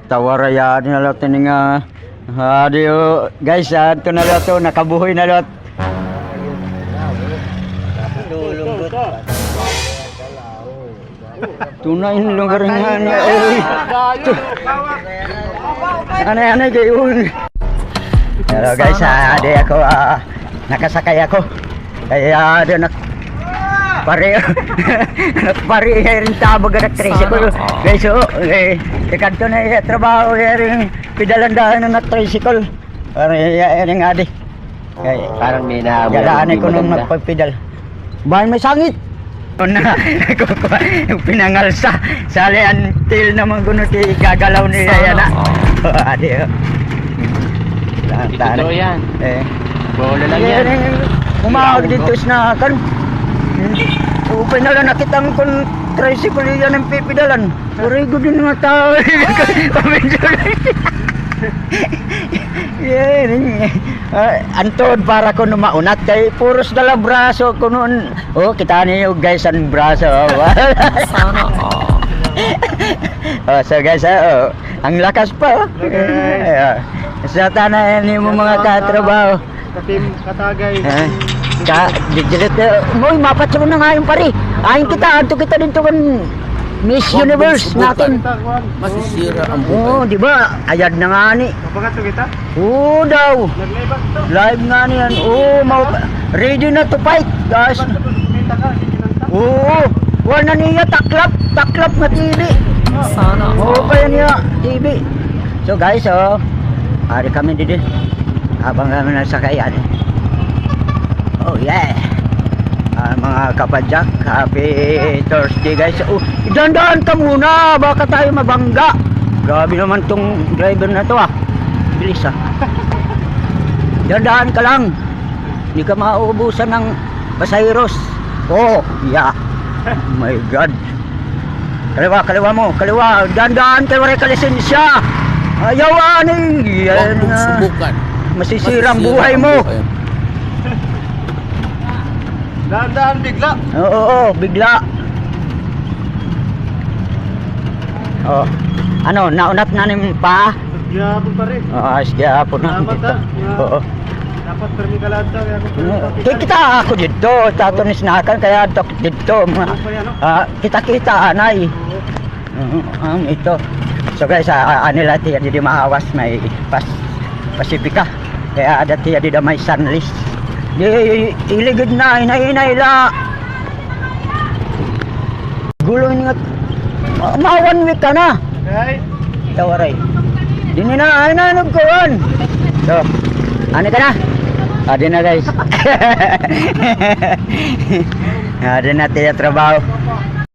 Tawaraya na lot ni nga. Adio guys, ato na lot nakabuhay na lot. Tunay ng lugar nga niya. Ano gayon. Hello guys, ade ako nakasakay ako. Kaya ada pare rin tabog na tricycle. Guys, dekat to na trabaho rin pidalandahan ng tricycle. Para rin ade. Kaya Parang may na jalaan ko nung magpapidal. Bahay may sangit. Na yung pinangalsa sali until naman kuno ti gagalaw niya yan na. Ade. Totoo yan. Bola lang yan. Umawag dito na kan. Upay na lang nakitang kung tricycle yan ang pipidalan. Puri ko din mga tao. Antod para ko maunat kay puros dala braso ko noon. Oh, kita niyo guys ang braso. Oh, so guys, ang lakas pa. Sa tanay ni mo mga katrabaho. Katim katagay. Digilit mo mapatso na nga yung pare. Ayin kita adto kita dito kan Miss Universe natin. Masisira ang Oh, di ba? Ayad na nga ni. Kapagato kita? Oo daw. Nag-live to. Live nga niyan. Oo, ready na to fight, guys. Oo. Wala niya taklap na TV. Sana. Oo pa yan niya TV. So guys, hari kami dito. Habang kami nasakayan. Oh yeah. Mga kapadyak, happy Thursday guys. Dandaan ka muna, baka tayo mabangga. Grabe naman tong driver na to bilis Dandaan ka lang. Hindi ka mauubusan ng pasayros. Oh, yeah. Oh my God. Kaliwa mo, kaliwa. Dandaan ka, wala ka lisensya. Ayaw yan. Subukan. Masisira ang buhay mo. Dahan-dahan bigla. Oo, bigla. Oh. Ano, naunat na ning pa? Gyapon pa rin. Gyapon na. Salamat Oo. Dapat permi ka lang Kita ako dito, tatonis nakan kaya dito. Kita anay. Ito. So guys, anila tiya di maawas may Pasifika. Kaya ada tiya di may sunlist. Iligid na, inay la. Gulo nga. Ma 1 week ka na. Okay. Tawaray. Dini na, ay na nagkuhan. So, ano ka na? Adi na guys. Adi na tiya trabaho.